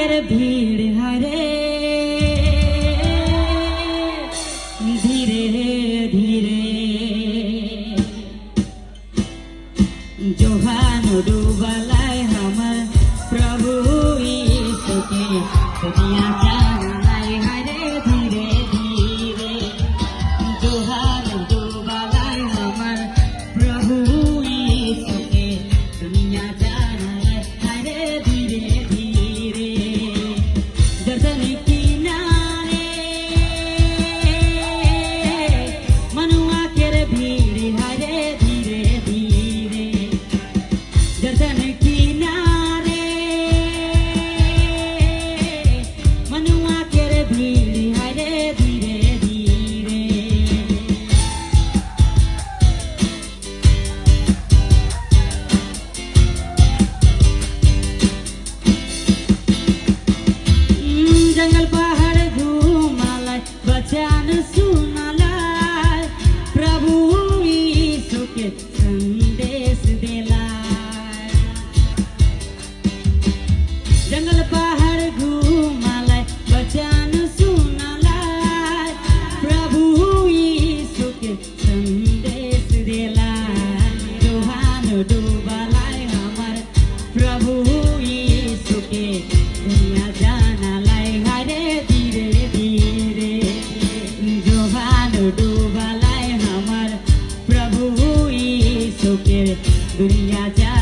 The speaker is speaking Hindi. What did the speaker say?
के भीड़ हरे धीरे धीरे जोहान डूबलाय हमर प्रभु यीशु के दुनिया जानाय हरे धीरे धीरे जोहान डूबलाय हमर प्रभु यीशु के दुनिया जानाय हरे धीरे धीरे दर्शन किनारे मनुआ के भीड़ हरे धीरे धीरे दर्शन किनारे मनुआ के भीड़ हरे धीरे धीरे जंगल पहाड़ घूमालाय बचान सुनालाय प्रभु यीशु के संदेश देलाय जंगल पहाड़ घूमालाय बचान सुनालाय प्रभु यीशु के संदेश देलाय जोहान डूबलाय हमर प्रभु यीशु के दुनिया जानालाय हरे धीरे धीरे जोहान डूबलाय हमर प्रभु यीशु के दुनिया जा